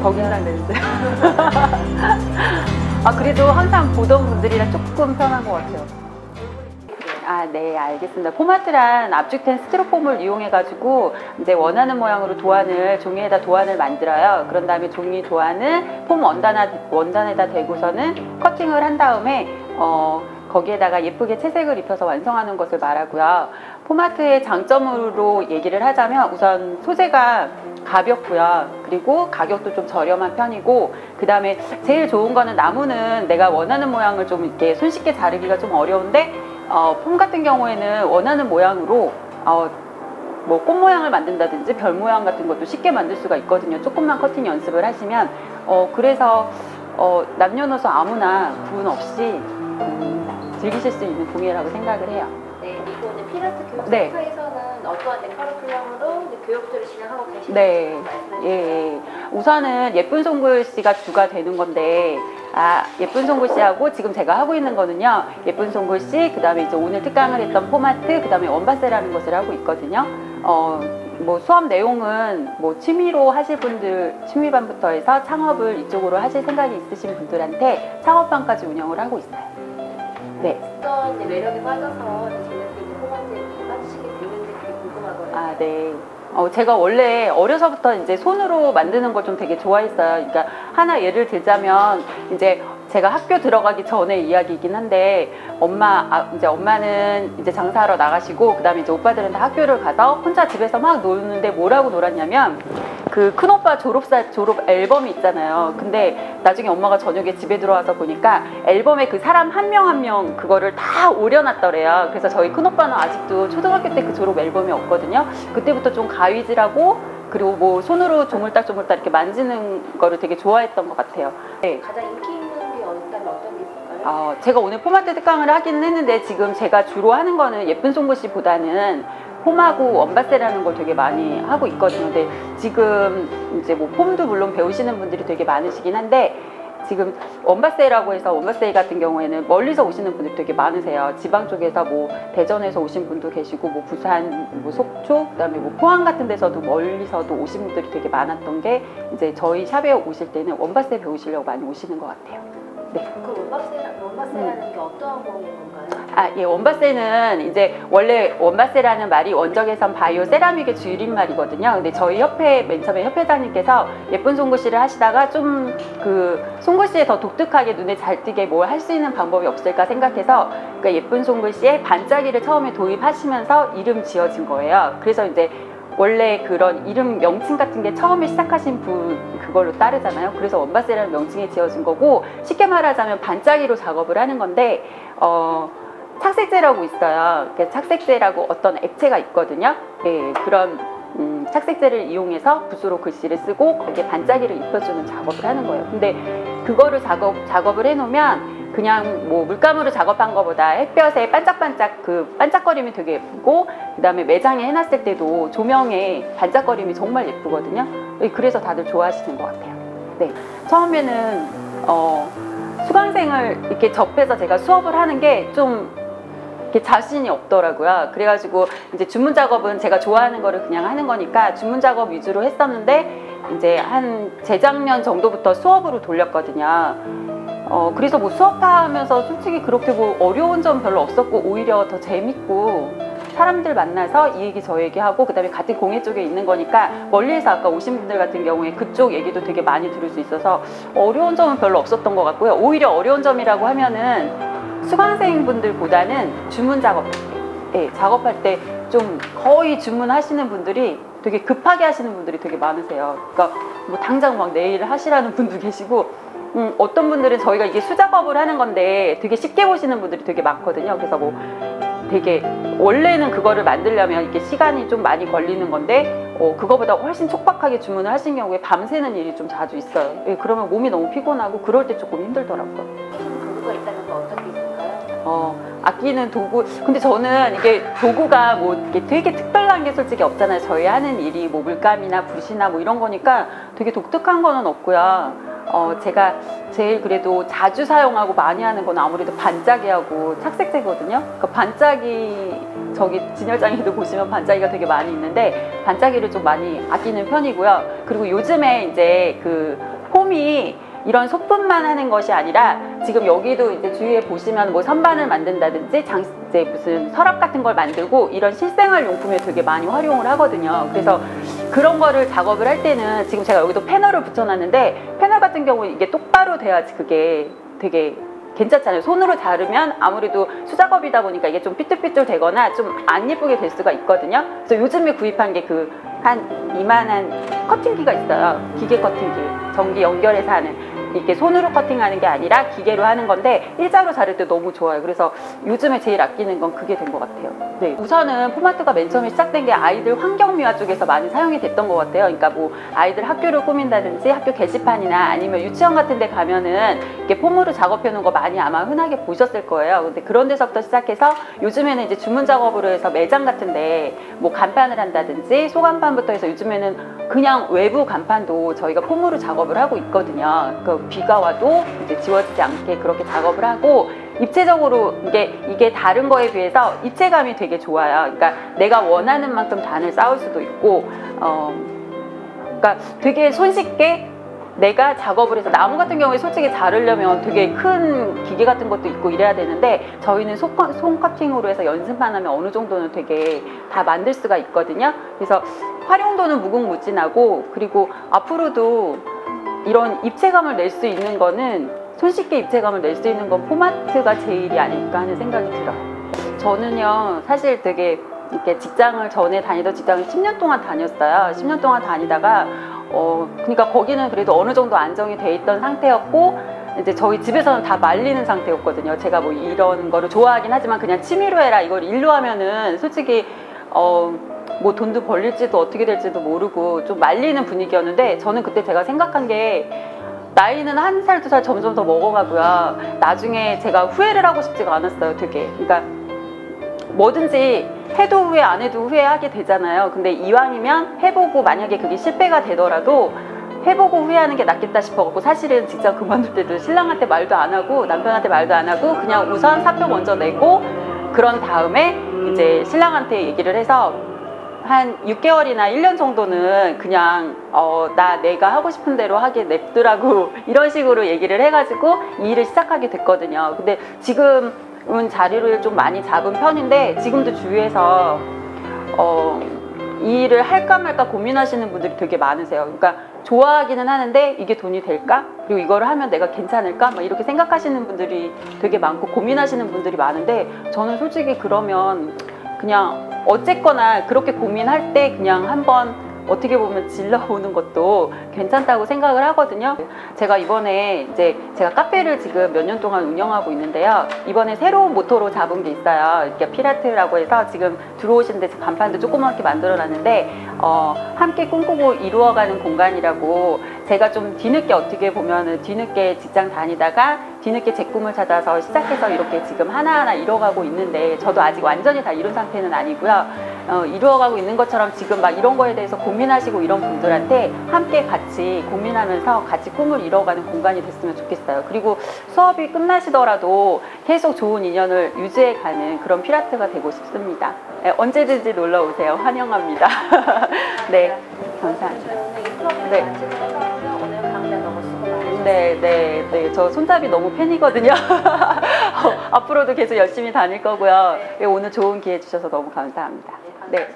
더 긴장되는데. 아, 그래도 항상 보던 분들이랑 조금 편한 것 같아요. 아, 네, 알겠습니다. 포마트란 압축된 스티로폼을 이용해가지고 이제 원하는 모양으로 도안을, 종이에다 도안을 만들어요. 그런 다음에 종이 도안을 폼 원단에다 대고서는 커팅을 한 다음에 거기에다가 예쁘게 채색을 입혀서 완성하는 것을 말하고요. 포마트의 장점으로 얘기를 하자면 우선 소재가 가볍고요. 그리고 가격도 좀 저렴한 편이고, 그 다음에 제일 좋은 거는 나무는 내가 원하는 모양을 좀 이렇게 손쉽게 자르기가 좀 어려운데 폼 같은 경우에는 원하는 모양으로 뭐 꽃 모양을 만든다든지 별 모양 같은 것도 쉽게 만들 수가 있거든요. 조금만 커팅 연습을 하시면. 그래서 남녀노소 아무나 구분 없이 즐기실 수 있는 공예라고 생각을 해요. 네, 이거는 피라트 교육센터에서는 어떠한 커리큘럼으로 교육들을 진행하고 계시는지 네, 말씀해 주세요. 예. 우선은 예쁜 송글 씨가 주가 되는 건데, 예쁜 송글 씨하고 지금 제가 하고 있는 거는요, 예쁜 송글 씨, 그 다음에 이제 오늘 특강을 했던 포마트, 그 다음에 원바세라는 것을 하고 있거든요. 뭐 수업 내용은 뭐 취미로 하실 분들, 취미반부터 해서 창업을 이쪽으로 하실 생각이 있으신 분들한테 창업반까지 운영을 하고 있어요. 네. 어떤 매력에 빠져서 재밌게 포마트에 빠지시게 됐는지 그게 궁금하거든요. 아, 네. 제가 원래 어려서부터 이제 손으로 만드는 걸 좀 되게 좋아했어요. 그러니까 하나 예를 들자면, 이제 제가 학교 들어가기 전에 이야기이긴 한데, 이제 엄마는 이제 장사하러 나가시고, 그 다음에 이제 오빠들은 다 학교를 가서 혼자 집에서 막 노는데 뭐라고 놀았냐면, 그 큰오빠 졸업 앨범이 있잖아요. 근데 나중에 엄마가 저녁에 집에 들어와서 보니까 앨범에 그 사람 한 명 한 명 그거를 다 오려놨더래요. 그래서 저희 큰오빠는 아직도 초등학교 때 그 졸업 앨범이 없거든요. 그때부터 좀 가위질하고, 그리고 뭐 손으로 조물딱조물딱 이렇게 만지는 거를 되게 좋아했던 것 같아요. 네. 가장 인기 있는 게 있다면 어떤 게 있을까요? 제가 오늘 포마트 특강을 하기는 했는데, 지금 제가 주로 하는 거는 예쁜 송글 씨보다는 폼하고 원바세라는 걸 되게 많이 하고 있거든요. 근데 지금 이제 뭐 폼도 물론 배우시는 분들이 되게 많으시긴 한데, 지금 원바세라고 해서, 원바세 같은 경우에는 멀리서 오시는 분들이 되게 많으세요. 지방 쪽에서 뭐 대전에서 오신 분도 계시고, 뭐 부산, 뭐 속초, 그다음에 뭐 포항 같은 데서도 멀리서도 오신 분들이 되게 많았던 게, 이제 저희 샵에 오실 때는 원바세 배우시려고 많이 오시는 것 같아요. 네. 그 원바세라는 게 어떠한 모임인 건가요? 예, 원바세는 이제 원래 원바세라는 말이 원적외선 바이오 세라믹의 줄임말이거든요. 근데 저희 협회, 맨 처음에 협회장님께서 예쁜 송글씨를 하시다가 좀 그 송글씨에 더 독특하게 눈에 잘 띄게 뭘 할 수 있는 방법이 없을까 생각해서, 그러니까 예쁜 송글씨에 반짝이를 처음에 도입하시면서 이름 지어진 거예요. 그래서 이제 원래 그런 이름 명칭 같은 게 처음에 시작하신 분 그걸로 따르잖아요. 그래서 원바세라는 명칭이 지어진 거고, 쉽게 말하자면 반짝이로 작업을 하는 건데, 착색제라고 있어요. 착색제라고 어떤 액체가 있거든요. 예, 그런 착색제를 이용해서 붓으로 글씨를 쓰고 거기에 반짝이를 입혀주는 작업을 하는 거예요. 근데 그거를 작업을 해놓으면 그냥 뭐 물감으로 작업한 것보다 햇볕에 반짝반짝 그 반짝거림이 되게 예쁘고, 그 다음에 매장에 해놨을 때도 조명에 반짝거림이 정말 예쁘거든요. 그래서 다들 좋아하시는 것 같아요. 네, 처음에는 수강생을 이렇게 접해서 제가 수업을 하는 게 좀 자신이 없더라고요. 그래가지고 이제 주문 작업은 제가 좋아하는 거를 그냥 하는 거니까 주문 작업 위주로 했었는데, 이제 한 재작년 정도부터 수업으로 돌렸거든요. 그래서 뭐 수업하면서 솔직히 그렇게 뭐 어려운 점 별로 없었고, 오히려 더 재밌고, 사람들 만나서 이 얘기 저 얘기하고, 그 다음에 같은 공예 쪽에 있는 거니까 멀리에서 아까 오신 분들 같은 경우에 그쪽 얘기도 되게 많이 들을 수 있어서 어려운 점은 별로 없었던 것 같고요. 오히려 어려운 점이라고 하면은 수강생분들보다는 주문 작업할 때, 작업할 때 좀 거의 주문하시는 분들이 되게 급하게 하시는 분들이 되게 많으세요. 그러니까 뭐 당장 막 내일 하시라는 분도 계시고, 어떤 분들은 저희가 이게 수작업을 하는 건데 되게 쉽게 보시는 분들이 되게 많거든요. 그래서 뭐 되게 원래는 그거를 만들려면 이게 시간이 좀 많이 걸리는 건데, 그거보다 훨씬 촉박하게 주문을 하신 경우에 밤새는 일이 좀 자주 있어요. 예, 그러면 몸이 너무 피곤하고 그럴 때 조금 힘들더라고요. 도구가 있다면 어떤 게 있을까요? 아끼는 도구, 근데 저는 이게 도구가 뭐 이게 되게 특별한 게 솔직히 없잖아요. 저희 하는 일이 뭐 물감이나 붓이나 뭐 이런 거니까 되게 독특한 거는 없고요. 제가 제일 그래도 자주 사용하고 많이 하는 건 아무래도 반짝이하고 착색제거든요. 그러니까 반짝이 저기 진열장에도 보시면 반짝이가 되게 많이 있는데 반짝이를 좀 많이 아끼는 편이고요. 그리고 요즘에 이제 그 폼이 이런 소품만 하는 것이 아니라 지금 여기도 이제 주위에 보시면 뭐 선반을 만든다든지 이제 무슨 서랍 같은 걸 만들고 이런 실생활 용품에 되게 많이 활용을 하거든요. 그래서 그런 거를 작업을 할 때는 지금 제가 여기도 패널을 붙여놨는데 패널 같은 경우 이게 똑바로 돼야지 그게 되게 괜찮잖아요. 손으로 자르면 아무래도 수작업이다 보니까 이게 좀 삐뚤삐뚤 되거나 좀 안 예쁘게 될 수가 있거든요. 그래서 요즘에 구입한 게 그 한 이만한 커팅기가 있어요. 기계 커팅기. 전기 연결해서 하는. 이렇게 손으로 커팅하는 게 아니라 기계로 하는 건데 일자로 자를 때 너무 좋아요. 그래서 요즘에 제일 아끼는 건 그게 된 것 같아요. 네. 우선은 포마트가 맨 처음에 시작된 게 아이들 환경미화 쪽에서 많이 사용이 됐던 것 같아요. 그러니까 뭐 아이들 학교를 꾸민다든지 학교 게시판이나 아니면 유치원 같은 데 가면은 이렇게 폼으로 작업해 놓은 거 많이 아마 흔하게 보셨을 거예요. 근데 그런 데서부터 시작해서 요즘에는 이제 주문 작업으로 해서 매장 같은데 뭐 간판을 한다든지 소간판부터 해서 요즘에는 그냥 외부 간판도 저희가 폼으로 작업을 하고 있거든요. 그 비가 와도 이제 지워지지 않게 그렇게 작업을 하고 입체적으로 이게 다른 거에 비해서 입체감이 되게 좋아요. 그러니까 내가 원하는 만큼 단을 쌓을 수도 있고 그러니까 되게 손쉽게 내가 작업을 해서 나무 같은 경우에 솔직히 자르려면 되게 큰 기계 같은 것도 있고 이래야 되는데 저희는 손 커팅으로 해서 연습만 하면 어느 정도는 되게 다 만들 수가 있거든요. 그래서 활용도는 무궁무진하고 그리고 앞으로도 이런 입체감을 낼 수 있는 거는 손쉽게 입체감을 낼 수 있는 건 포마트가 제일이 아닐까 하는 생각이 들어요. 저는요 사실 되게 이렇게 직장을 전에 다니던 직장을 10년 동안 다녔어요. 10년 동안 다니다가 그러니까 거기는 그래도 어느 정도 안정이 돼 있던 상태였고 이제 저희 집에서는 다 말리는 상태였거든요. 제가 뭐 이런 거를 좋아하긴 하지만 그냥 취미로 해라 이걸 일로 하면은 솔직히 뭐 돈도 벌릴지도 어떻게 될지도 모르고 좀 말리는 분위기였는데 저는 그때 제가 생각한 게 나이는 1살, 2살 점점 더 먹어가고요. 나중에 제가 후회를 하고 싶지가 않았어요, 되게. 그러니까 뭐든지 해도 후회 안 해도 후회하게 되잖아요. 근데 이왕이면 해보고 만약에 그게 실패가 되더라도 해보고 후회하는 게 낫겠다 싶어갖고 사실은 직장 그만둘 때도 신랑한테 말도 안 하고 남편한테 말도 안 하고 그냥 우선 사표 먼저 내고 그런 다음에 이제 신랑한테 얘기를 해서 한 6개월이나 1년 정도는 그냥 내가 하고 싶은 대로 하게 냅두라고 이런 식으로 얘기를 해가지고 이 일을 시작하게 됐거든요. 근데 지금은 자리를 좀 많이 잡은 편인데 지금도 주위에서 이 일을 할까 말까 고민하시는 분들이 되게 많으세요. 그러니까 좋아하기는 하는데 이게 돈이 될까? 그리고 이거를 하면 내가 괜찮을까? 막 이렇게 생각하시는 분들이 되게 많고 고민하시는 분들이 많은데 저는 솔직히 그러면 그냥 어쨌거나 그렇게 고민할 때 그냥 한번 어떻게 보면 질러보는 것도 괜찮다고 생각을 하거든요. 제가 이번에 이제 제가 카페를 지금 몇 년 동안 운영하고 있는데요. 이번에 새로운 모토로 잡은 게 있어요. 이렇게 피라트라고 해서 지금 들어오시는데 간판도 조그맣게 만들어 놨는데 함께 꿈꾸고 이루어가는 공간이라고 제가 좀 뒤늦게 어떻게 보면은 뒤늦게 직장 다니다가 뒤늦게 제 꿈을 찾아서 시작해서 이렇게 지금 하나하나 이뤄가고 있는데 저도 아직 완전히 다 이룬 상태는 아니고요. 이루어가고 있는 것처럼 지금 막 이런 거에 대해서 고민하시고 이런 분들한테 함께 같이 고민하면서 같이 꿈을 이뤄가는 공간이 됐으면 좋겠어요. 그리고 수업이 끝나시더라도 계속 좋은 인연을 유지해가는 그런 피라트가 되고 싶습니다. 네, 언제든지 놀러 오세요. 환영합니다. 네, 감사합니다. 네. 네. 저 손잡이 너무 팬이거든요. 앞으로도 계속 열심히 다닐 거고요. 오늘 좋은 기회 주셔서 너무 감사합니다. 네.